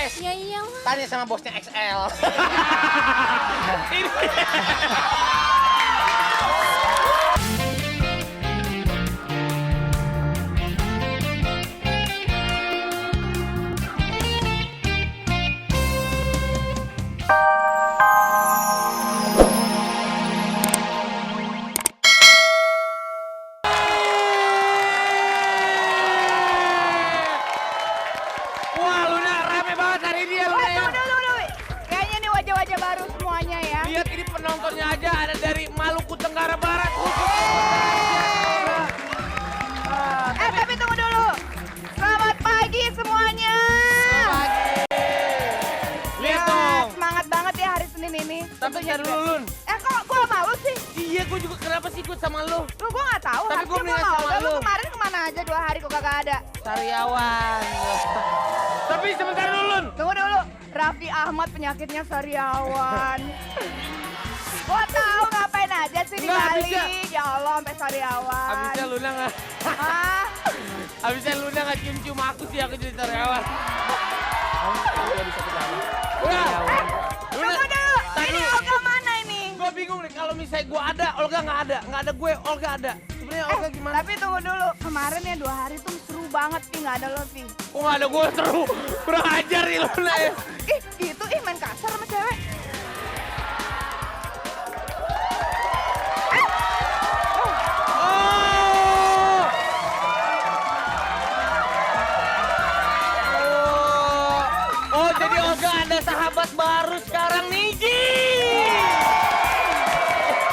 S. Ya iyalah. Tanya sama bosnya XL. Ini. Wah, Luna rame banget hari ini ya, Luna ya. Dulu. Kayaknya nih wajah-wajah baru semuanya ya. Lihat ini penontonnya aja ada dari Maluku Tenggara Barat. Tapi tunggu dulu. Selamat pagi semuanya. Lihat dong. Semangat banget ya hari Senin ini. Tapi ntar dulu, Lun. Kok gua malu sih? Iya, gue juga kenapa sih ikut sama lu? Lu gua nggak tahu. Tapi gua harusnya mendingan mau. sama Lu lu. kemarin kemana aja 2 hari kok kagak ada? Sariawan. Tapi sebentar dulu, Lun. Tunggu dulu. Raffi Ahmad penyakitnya sariawan. Gua tahu ngapain aja sih di Nggak, Bali. habisnya. Ya Allah sampai sariawan. Abisnya Luna nggak? Hah? Abisnya Luna nggak cium-cium aku sih, aku jadi sariawan. Udah bisa ketemu. Udah. Luna. Tunggu dulu. Ini Olga mana ini? Gue bingung nih, kalau misalnya gue ada, Olga nggak ada. Nggak ada gue, Olga ada. Sebenarnya Olga gimana? Tapi tunggu dulu. Kemarin ya 2 hari tuh seru banget Pi, nggak ada lo Pi. Kok nggak ada gue seru? Kurang ajar nih Luna ya. Gitu main kasar sama cewek. Oh! Oh, jadi Olga ada sahabat baru sekarang nih, Ji.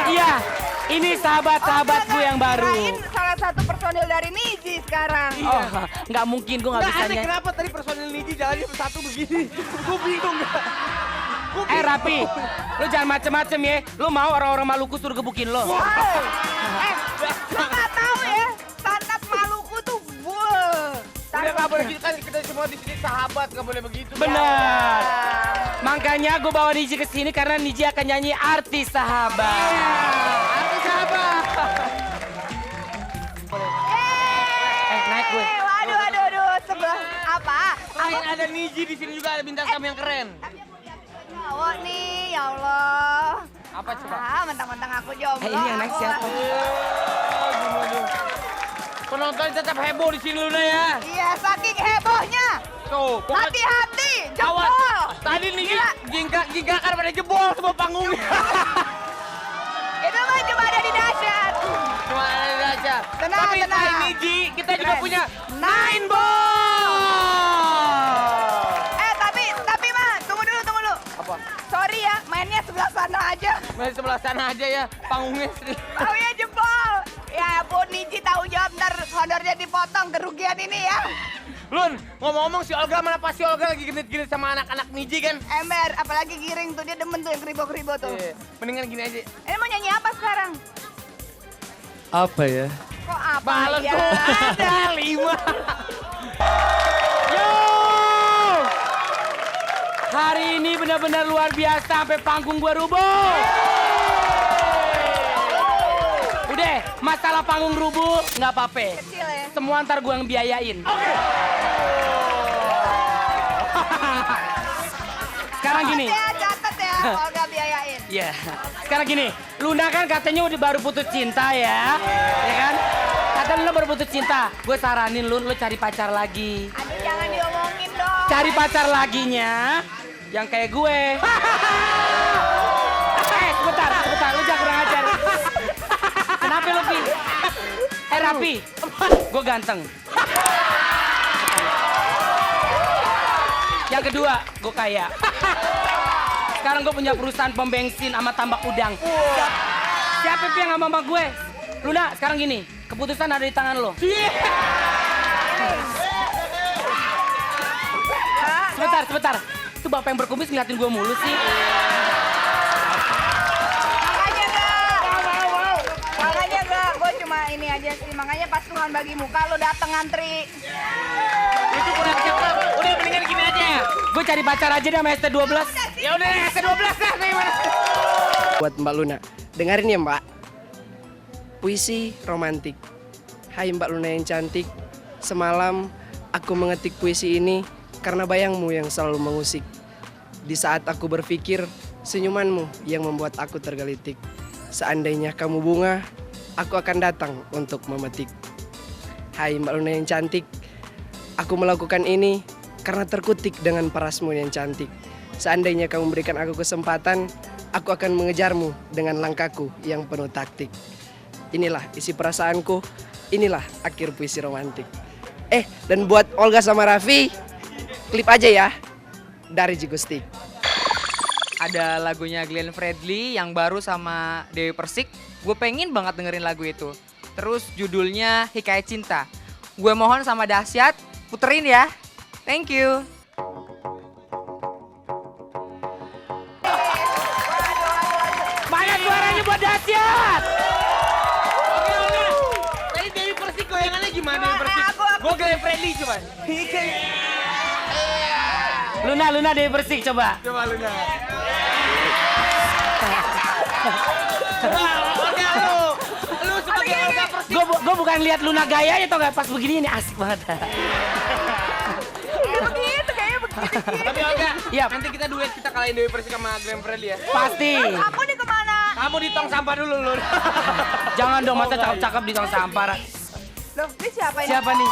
Iya, ini sahabat-sahabatku yang baru. Kirain salah satu personil dari Niji sekarang. Oh, nggak mungkin, gue nggak Nggak bisa aneh, nyanyi. kenapa tadi personil Niji jalannya bersatu begini? Gue bingung. Rapi, lu jangan macem-macem ya. Lu mau orang-orang Maluku suruh gebukin lo. Lu nggak tahu ya, standar Maluku tuh bull. Udah nggak boleh gitu kan, kita semua di sini sahabat, nggak boleh begitu. Benar. Makanya gue bawa Niji ke sini karena Niji akan nyanyi artis sahabat. Artis sahabat. Naik gue. Waduh, sebelah apa? Selain ada Niji di sini juga ada bintang tamu yang keren. Cowok nih, ya Allah. Apa coba? Mentang-mentang aku jomblo. Ini yang naik aku- siapa? Penonton tetap heboh di sini Luna ya. Iya, saking hebohnya. Tuh, Hati-hati, awas. jebol. Tadi nih Gila. jingga kan pada jebol semua panggungnya. Itu mah cuma ada di dahsyat. Cuma ada aja. Tenang, Tapi tenang. selain Niji, kita juga Keren. punya Nine Ball. Tapi mah, tunggu dulu. Apa? Sorry ya, mainnya sebelah sana aja. Main sebelah sana aja ya, panggungnya. Tahu ya jebol. Ya ampun, Niji tahu jawab, ntar honornya dipotong kerugian ini ya. Lun, ngomong-ngomong si Olga mana, pas si Olga lagi genit-genit sama anak-anak Niji kan? Ember, apalagi giring tuh, dia demen tuh yang keribo-keribo tuh. Iya, mendingan gini aja. Ini mau nyanyi apa sekarang? Apa ya? Kok apa Balon ya? tuh ada 5. Yo! Hari ini benar-benar luar biasa sampai panggung gua rubuh. Udah, masalah panggung rubuh nggak apa-apa. Kecil ya. Semua ntar gua yang biayain. Sekarang gini. Catat ya, Olga biayain. Iya. Sekarang gini, Luna kan katanya udah baru putus cinta ya. Ya kan? Kata Luna baru putus cinta. Gue saranin lu cari pacar lagi. Aduh, jangan diomongin dong. Cari pacar laginya yang kayak gue. Sebentar, lu jangan kurang ajar. Kenapa lu, Pi? Rapi, gue ganteng. Yang kedua, gue kaya. Sekarang gue punya perusahaan pom bensin sama tambak udang. Siapa Pi yang sama gue? Luna, sekarang gini, keputusan ada di tangan lo. Sebentar. Itu bapak yang berkumis ngeliatin gue mulu sih. Makanya enggak, gue cuma ini aja sih. Makanya pas Tuhan bagi muka lo dateng ngantri. Itu kurang cakep. Udah mendingan gini aja ya. Gue cari pacar aja deh sama ST12. Ya udah ST12 dah, gimana? Buat Mbak Luna, dengerin ya Mbak. Puisi romantik. Hai Mbak Luna yang cantik, semalam aku mengetik puisi ini karena bayangmu yang selalu mengusik. Di saat aku berpikir, senyumanmu yang membuat aku tergelitik. Seandainya kamu bunga, aku akan datang untuk memetik. Hai Mbak Luna yang cantik, aku melakukan ini karena terkutik dengan parasmu yang cantik. Seandainya kamu berikan aku kesempatan, aku akan mengejarmu dengan langkahku yang penuh taktik. Inilah isi perasaanku, inilah akhir puisi romantik. Dan buat Olga sama Raffi, klip aja ya, dari Jigustik. Ada lagunya Glenn Fredly yang baru sama Dewi Persik. Gue pengen banget dengerin lagu itu. Terus judulnya Hikayat Cinta. Gue mohon sama Dahsyat, puterin ya. Thank you. Mana suaranya buat Dahsyat? Tadi Dewi Persik goyangannya gimana Dewi Persik? Gue Glenn Fredly coba. Luna Dewi Persik coba. Coba Luna. Olga lu sebagai Olga Persik. Gue bukan lihat Luna gayanya atau nggak, pas begini ini asik banget. Begitu kayaknya begitu. Tapi Olga, Iya. nanti kita duet, kita kalahin Dewi Persik sama Glenn Fredly ya. Pasti. Aku nih kemana? Kamu di tong sampah dulu lu. Jangan dong, masa cakep-cakep di tong sampah. Loh, ini siapa ini? Siapa nih?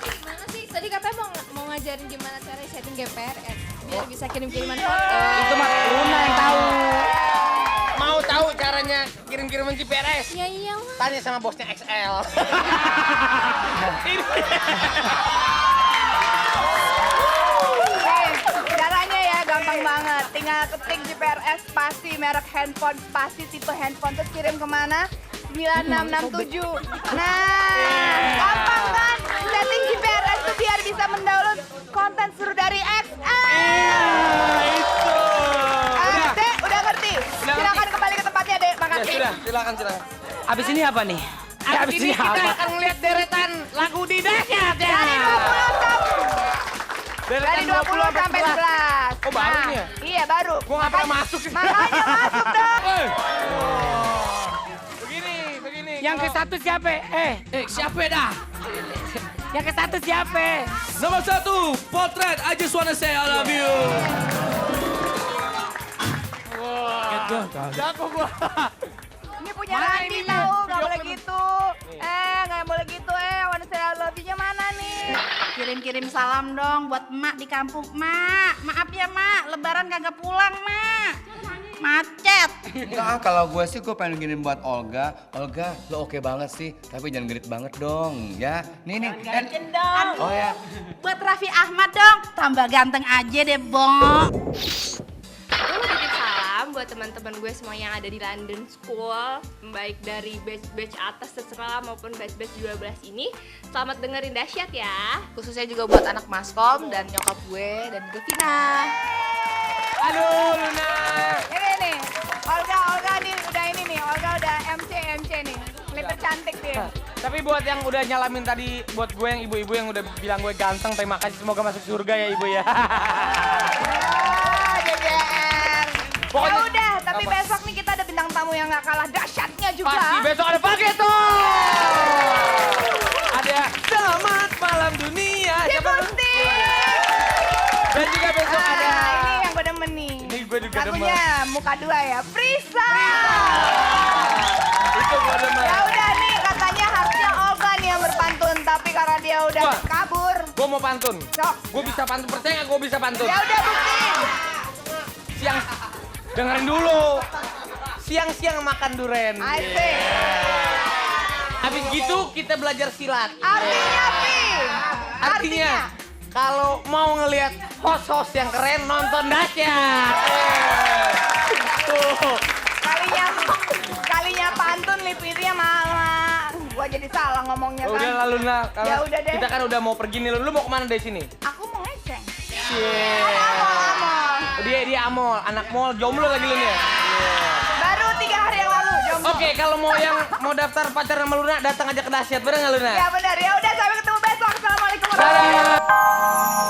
Gimana sih? Tadi katanya mau ngajarin gimana cara setting GPRS biar bisa kirim-kiriman foto. Itu mah Luna yang tahu. Mau tahu caranya kirim-kiriman GPRS? Ya iyalah. Tanya sama bosnya XL. Caranya ya gampang banget. Tinggal ketik GPRS spasi merek handphone spasi tipe handphone terus kirim kemana? 9667. Nah, gampang kan? Setting GPRS tuh biar bisa mendownload konten seru dari XL. Itu. Dek, udah ngerti? Silakan kembali ke tempatnya, Dek. Makasih. Sudah, silakan. Abis ini apa nih? Abis ini kita akan melihat deretan lagu di Dahsyat ya. Dari 20 sampai 11. Oh, baru nih ya? Iya, baru. Gua nggak pernah masuk sih. Makanya masuk dong. Begini. Yang ke satu siapa? Siapa dah? Yang ke satu siapa? Nomor 1, Potret, I just wanna say I love you. Jago gua. Ini punya Randi tahu, nggak boleh gitu. Nggak boleh gitu. Wanna say I love you-nya mana nih? Kirim-kirim salam dong buat emak di kampung. Mak, maaf ya mak, lebaran kagak pulang mak. Macet. Enggak, kalau gue sih gue pengen gini buat Olga. Olga, lo oke banget sih, tapi jangan genit banget dong, ya. Nih. Dong. Oh ya. Buat Raffi Ahmad dong, tambah ganteng aja deh, Bong. Gue mau titip salam buat teman-teman gue semua yang ada di London School, baik dari batch atas terserah maupun batch 12 ini. Selamat dengerin Dahsyat ya. Khususnya juga buat anak maskom dan nyokap gue dan juga Vina. Aduh, Luna. Ini nih, Olga nih udah ini nih, Olga udah MC nih. Clipper cantik dia. Tapi buat yang udah nyalamin tadi, buat gue yang ibu-ibu yang udah bilang gue ganteng, terima kasih, semoga masuk surga ya ibu ya. JJR. Pokoknya- Ya udah, tapi Apa? besok nih kita ada bintang tamu yang gak kalah dahsyatnya juga. Pasti besok ada paket tuh. Ada Selamat Malam Dunia. Siapa tuh? Cipusti. Dan juga besok ada Ini yang gue demen nih. Ini gue juga demen. Lagunya muka dua ya, Prisa. Itu gue demen. Ya udah nih, katanya harusnya Olga nih yang berpantun, tapi karena dia udah Wah. kabur. Gue mau pantun. Sok. Gue bisa pantun, percaya nggak gue bisa pantun? Ya udah buktiin. Siang, dengerin dulu. Siang-siang makan duren. Asik. Habis gitu kita belajar silat. Artinya apa? Artinya kalau mau ngelihat host-host yang keren nonton Dahsyat. Tuh. Kalinya pantun lipirnya malah. Gua jadi salah ngomongnya kan. Udah lalu nah, Ya udah deh. kita kan udah mau pergi nih. Lu mau kemana dari sini? Aku mau ngeceng. Cie. Amol. Dia amol, anak mall, jomblo lagi lu nih. ya? Baru 3 hari yang lalu. Jomblo. Oke, kalau mau daftar pacaran sama Luna, datang aja ke Dahsyat, bener nggak Luna? Ya benar. Ya udah sampai ketemu besok. Assalamualaikum warahmatullahi wabarakatuh. Dadah.